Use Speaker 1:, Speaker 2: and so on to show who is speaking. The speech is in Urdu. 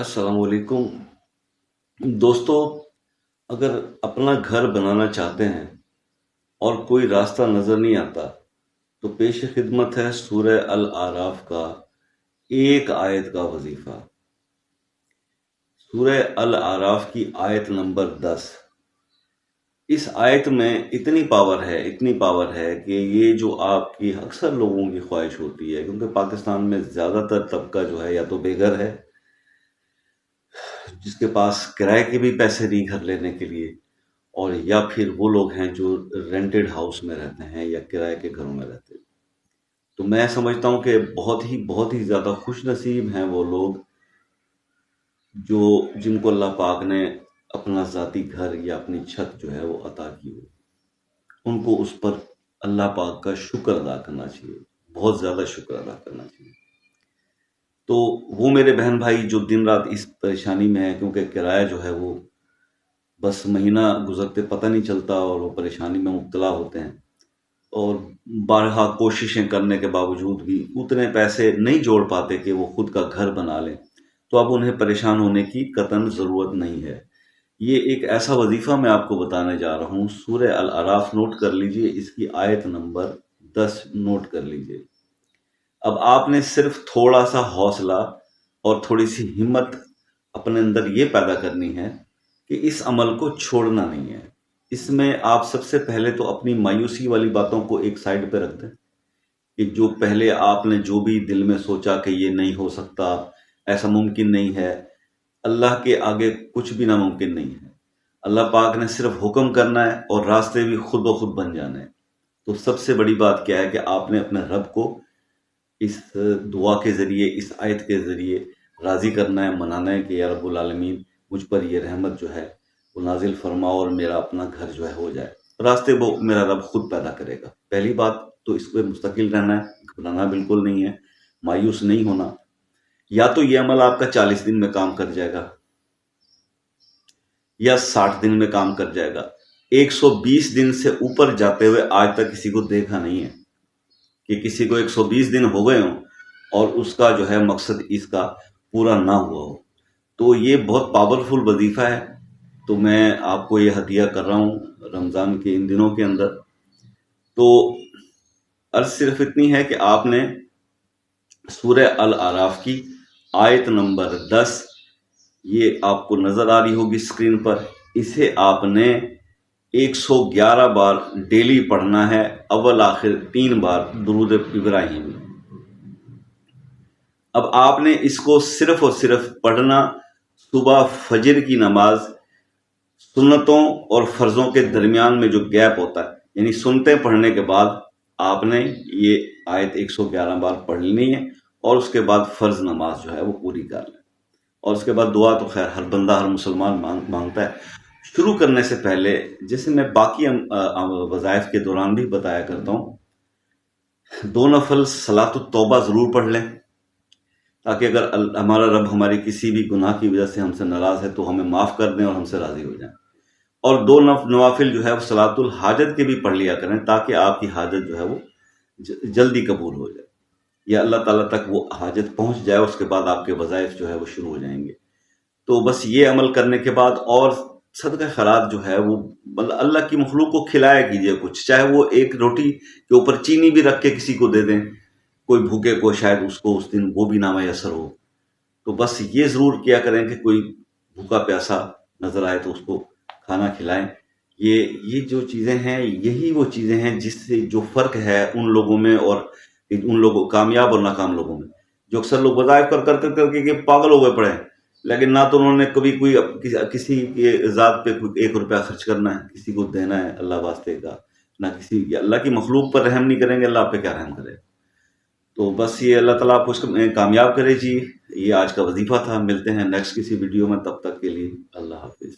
Speaker 1: السلام علیکم دوستو، اگر اپنا گھر بنانا چاہتے ہیں اور کوئی راستہ نظر نہیں آتا تو پیش خدمت ہے سورہ الاعراف کا ایک آیت کا وظیفہ۔ سورہ الاعراف کی آیت نمبر 10۔ اس آیت میں اتنی پاور ہے کہ یہ جو آپ کی اکثر لوگوں کی خواہش ہوتی ہے، کیونکہ پاکستان میں زیادہ تر طبقہ جو ہے یا تو بے گھر ہے، جس کے پاس کرائے کے بھی پیسے نہیں گھر لینے کے لیے، اور یا پھر وہ لوگ ہیں جو رینٹڈ ہاؤس میں رہتے ہیں یا کرائے کے گھروں میں رہتے ہیں۔ تو میں سمجھتا ہوں کہ بہت ہی زیادہ خوش نصیب ہیں وہ لوگ جن کو اللہ پاک نے اپنا ذاتی گھر یا اپنی چھت جو ہے وہ عطا کی ہو۔ ان کو اس پر اللہ پاک کا شکر ادا کرنا چاہیے، بہت زیادہ شکر ادا کرنا چاہیے۔ تو وہ میرے بہن بھائی جو دن رات اس پریشانی میں ہیں، کیونکہ کرایہ جو ہے وہ بس مہینہ گزرتے پتہ نہیں چلتا اور وہ پریشانی میں مبتلا ہوتے ہیں، اور بارہا کوششیں کرنے کے باوجود بھی اتنے پیسے نہیں جوڑ پاتے کہ وہ خود کا گھر بنا لیں، تو اب انہیں پریشان ہونے کی قطعاً ضرورت نہیں ہے۔ یہ ایک ایسا وظیفہ میں آپ کو بتانے جا رہا ہوں، سورہ الاعراف نوٹ کر لیجئے، اس کی آیت نمبر 10 نوٹ کر لیجئے۔ اب آپ نے صرف تھوڑا سا حوصلہ اور تھوڑی سی ہمت اپنے اندر یہ پیدا کرنی ہے کہ اس عمل کو چھوڑنا نہیں ہے۔ اس میں آپ سب سے پہلے تو اپنی مایوسی والی باتوں کو ایک سائڈ پہ رکھ دیں، کہ جو پہلے آپ نے جو بھی دل میں سوچا کہ یہ نہیں ہو سکتا، ایسا ممکن نہیں ہے، اللہ کے آگے کچھ بھی ناممکن نہیں ہے۔ اللہ پاک نے صرف حکم کرنا ہے اور راستے بھی خود بخود بن جانے ہیں۔ تو سب سے بڑی بات کیا ہے کہ آپ نے اپنے رب کو اس دعا کے ذریعے، اس آیت کے ذریعے راضی کرنا ہے، منانا ہے کہ یا رب العالمین مجھ پر یہ رحمت جو ہے وہ نازل فرما اور میرا اپنا گھر جو ہے ہو جائے۔ راستے وہ میرا رب خود پیدا کرے گا۔ پہلی بات تو اس پہ مستقل رہنا ہے، گھبرانا بالکل نہیں ہے، مایوس نہیں ہونا۔ یا تو یہ عمل آپ کا 40 دن میں کام کر جائے گا یا 60 دن میں کام کر جائے گا۔ 120 دن سے اوپر جاتے ہوئے آج تک کسی کو دیکھا نہیں ہے کہ کسی کو 120 دن ہو گئے ہوں اور اس کا جو ہے مقصد اس کا پورا نہ ہوا ہو۔ تو یہ بہت پاورفل وظیفہ ہے، تو میں آپ کو یہ ہدیہ کر رہا ہوں رمضان کے ان دنوں کے اندر۔ تو عرض صرف اتنی ہے کہ آپ نے سورہ الاعراف کی آیت نمبر 10، یہ آپ کو نظر آ رہی ہوگی اسکرین پر، اسے آپ نے 111 بار ڈیلی پڑھنا ہے، اول آخر 3 بار درود ابراہیم۔ اب آپ نے اس کو صرف اور صرف پڑھنا صبح فجر کی نماز، سنتوں اور فرضوں کے درمیان میں جو گیپ ہوتا ہے، یعنی سنتے پڑھنے کے بعد آپ نے یہ آیت 111 بار پڑھ لینی ہے، اور اس کے بعد فرض نماز جو ہے وہ پوری کر لیں، اور اس کے بعد دعا تو خیر ہر بندہ، ہر مسلمان مانگتا ہے۔ شروع کرنے سے پہلے، جیسے میں باقی وظائف کے دوران بھی بتایا کرتا ہوں، 2 نفل صلاۃ التوبہ ضرور پڑھ لیں، تاکہ اگر ہمارا رب ہماری کسی بھی گناہ کی وجہ سے ہم سے ناراض ہے تو ہمیں معاف کر دیں اور ہم سے راضی ہو جائیں۔ اور 2 نوافل جو ہے وہ صلاۃ الحاجت کے بھی پڑھ لیا کریں، تاکہ آپ کی حاجت جو ہے وہ جلدی قبول ہو جائے، یا اللہ تعالیٰ تک وہ حاجت پہنچ جائے، اس کے بعد آپ کے وظائف جو ہے وہ شروع ہو جائیں گے۔ تو بس یہ عمل کرنے کے بعد، اور صدقہ خیرات جو ہے وہ اللہ کی مخلوق کو کھلایا کیجیے کچھ، چاہے وہ ایک روٹی کے اوپر چینی بھی رکھ کے کسی کو دے دیں، کوئی بھوکے کو شاید اس کو اس دن وہ بھی نامیسر ہو۔ تو بس یہ ضرور کیا کریں کہ کوئی بھوکا پیاسا نظر آئے تو اس کو کھانا کھلائیں۔ یہ جو چیزیں ہیں، یہی وہ چیزیں ہیں جس سے جو فرق ہے ان لوگوں میں اور ان لوگوں کامیاب اور ناکام لوگوں میں، جو اکثر لوگ وظائف کر کے پاگل ہو گئے پڑے ہیں، لیکن نہ تو انہوں نے کبھی کوئی کسی کے ذات پہ کوئی 1 روپیہ خرچ کرنا ہے، کسی کو دینا ہے اللہ واسطے کا، نہ کسی اللہ کی مخلوق پر رحم نہیں کریں گے، اللہ آپ پہ کیا رحم کرے۔ تو بس یہ اللہ تعالیٰ آپ کو اس میں کامیاب کرے جی۔ یہ آج کا وظیفہ تھا، ملتے ہیں نیکسٹ کسی ویڈیو میں، تب تک کے لیے اللہ حافظ۔